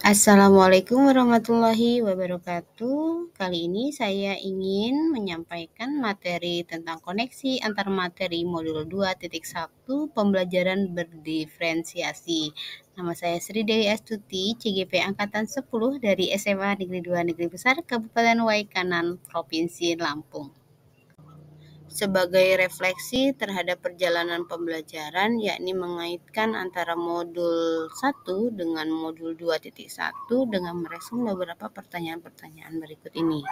Assalamualaikum warahmatullahi wabarakatuh. Kali ini saya ingin menyampaikan materi tentang koneksi antar materi modul 2.1 pembelajaran berdiferensiasi. Nama saya Sri Dewi Astuti, CGP Angkatan 10 dari SMA Negeri 2 Negeri Besar Kabupaten Waikanan, Provinsi Lampung. Sebagai refleksi terhadap perjalanan pembelajaran, yakni mengaitkan antara modul 1 dengan modul 2.1 dengan merespon beberapa pertanyaan-pertanyaan berikut ini.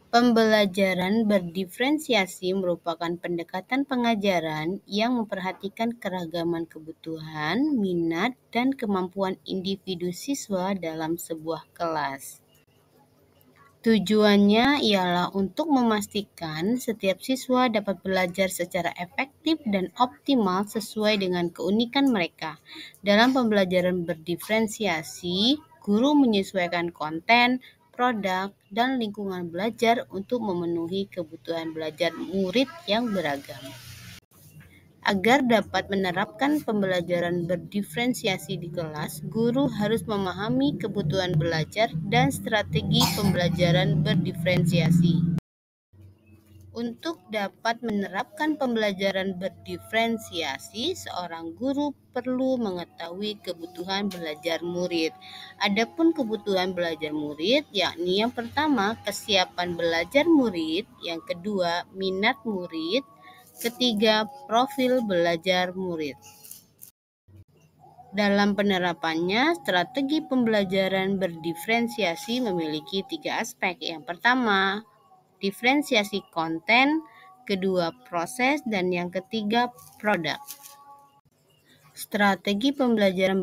Pembelajaran berdiferensiasi merupakan pendekatan pengajaran yang memperhatikan keragaman kebutuhan, minat, dan kemampuan individu siswa dalam sebuah kelas. Tujuannya ialah untuk memastikan setiap siswa dapat belajar secara efektif dan optimal sesuai dengan keunikan mereka. Dalam pembelajaran berdiferensiasi, guru menyesuaikan konten, produk, dan lingkungan belajar untuk memenuhi kebutuhan belajar murid yang beragam. Agar dapat menerapkan pembelajaran berdiferensiasi di kelas, guru harus memahami kebutuhan belajar dan strategi pembelajaran berdiferensiasi. Untuk dapat menerapkan pembelajaran berdiferensiasi, seorang guru perlu mengetahui kebutuhan belajar murid. Adapun kebutuhan belajar murid, yakni yang pertama, kesiapan belajar murid, yang kedua, minat murid, ketiga, profil belajar murid. Dalam penerapannya, strategi pembelajaran berdiferensiasi memiliki 3 aspek. Yang pertama, diferensiasi konten, kedua, proses, dan yang ketiga, produk. Strategi pembelajaran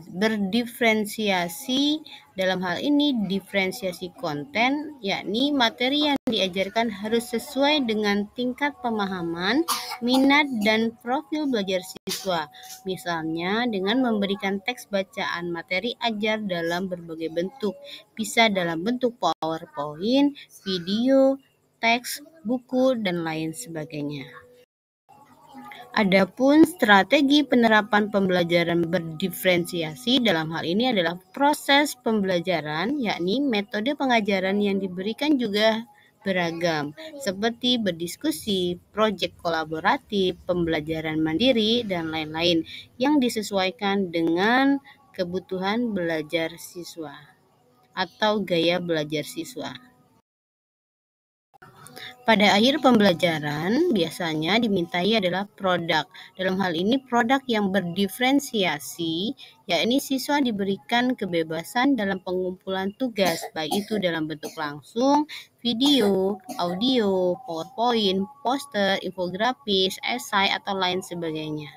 berdiferensiasi dalam hal ini diferensiasi konten, yakni materi yang diajarkan harus sesuai dengan tingkat pemahaman, minat, dan profil belajar siswa. Misalnya dengan memberikan teks bacaan materi ajar dalam berbagai bentuk, bisa dalam bentuk PowerPoint, video, teks, buku, dan lain sebagainya. Adapun strategi penerapan pembelajaran berdiferensiasi dalam hal ini adalah proses pembelajaran, yakni metode pengajaran yang diberikan juga beragam, seperti berdiskusi, proyek kolaboratif, pembelajaran mandiri, dan lain-lain yang disesuaikan dengan kebutuhan belajar siswa atau gaya belajar siswa. Pada akhir pembelajaran, biasanya dimintai adalah produk. Dalam hal ini, produk yang berdiferensiasi, yakni siswa diberikan kebebasan dalam pengumpulan tugas, baik itu dalam bentuk langsung, video, audio, PowerPoint, poster, infografis, esai, atau lain sebagainya.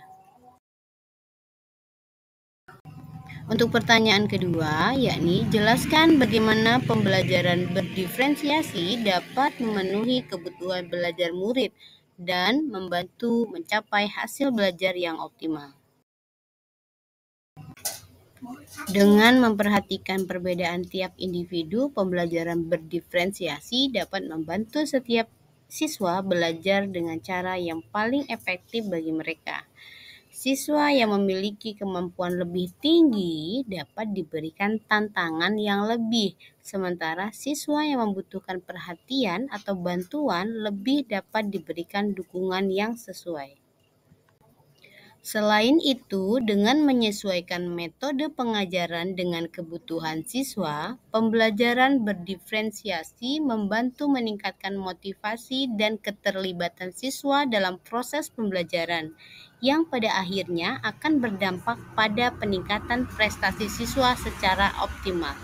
Untuk pertanyaan kedua, yakni jelaskan bagaimana pembelajaran berdiferensiasi dapat memenuhi kebutuhan belajar murid dan membantu mencapai hasil belajar yang optimal. Dengan memperhatikan perbedaan tiap individu, pembelajaran berdiferensiasi dapat membantu setiap siswa belajar dengan cara yang paling efektif bagi mereka. Siswa yang memiliki kemampuan lebih tinggi dapat diberikan tantangan yang lebih, sementara siswa yang membutuhkan perhatian atau bantuan lebih dapat diberikan dukungan yang sesuai. Selain itu, dengan menyesuaikan metode pengajaran dengan kebutuhan siswa, pembelajaran berdiferensiasi membantu meningkatkan motivasi dan keterlibatan siswa dalam proses pembelajaran, yang pada akhirnya akan berdampak pada peningkatan prestasi siswa secara optimal.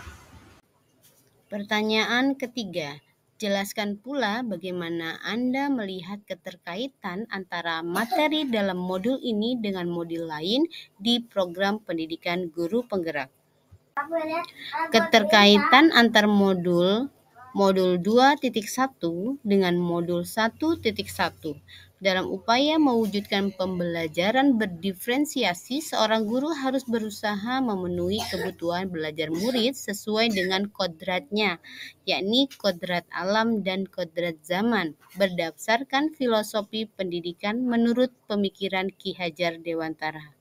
Pertanyaan ketiga, jelaskan pula bagaimana Anda melihat keterkaitan antara materi dalam modul ini dengan modul lain di program pendidikan guru penggerak. Keterkaitan antar modul Modul 2.1 dengan Modul 1.1 dalam upaya mewujudkan pembelajaran berdiferensiasi, seorang guru harus berusaha memenuhi kebutuhan belajar murid sesuai dengan kodratnya, yakni kodrat alam dan kodrat zaman, berdasarkan filosofi pendidikan menurut pemikiran Ki Hajar Dewantara.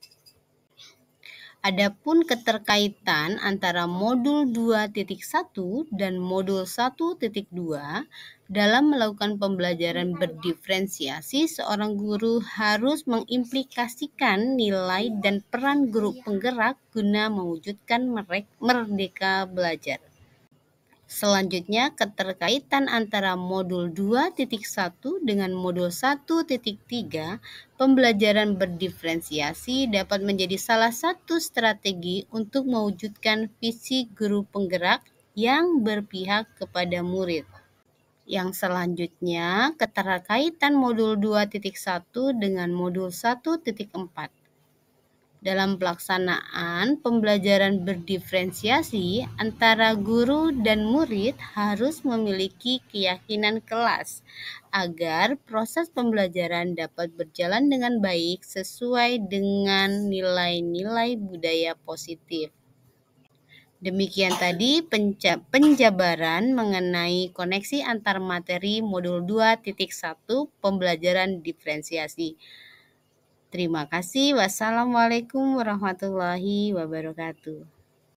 Adapun keterkaitan antara Modul 2.1 dan Modul 1.2 dalam melakukan pembelajaran berdiferensiasi, seorang guru harus mengimplikasikan nilai dan peran guru penggerak guna mewujudkan merdeka belajar. Selanjutnya, keterkaitan antara Modul 2.1 dengan Modul 1.3 pembelajaran berdiferensiasi dapat menjadi salah satu strategi untuk mewujudkan visi guru penggerak yang berpihak kepada murid. Yang selanjutnya, keterkaitan Modul 2.1 dengan Modul 1.4. Dalam pelaksanaan pembelajaran berdiferensiasi, antara guru dan murid harus memiliki keyakinan kelas agar proses pembelajaran dapat berjalan dengan baik sesuai dengan nilai-nilai budaya positif. Demikian tadi penjabaran mengenai koneksi antar materi Modul 2.1 pembelajaran diferensiasi. Terima kasih. Wassalamualaikum warahmatullahi wabarakatuh.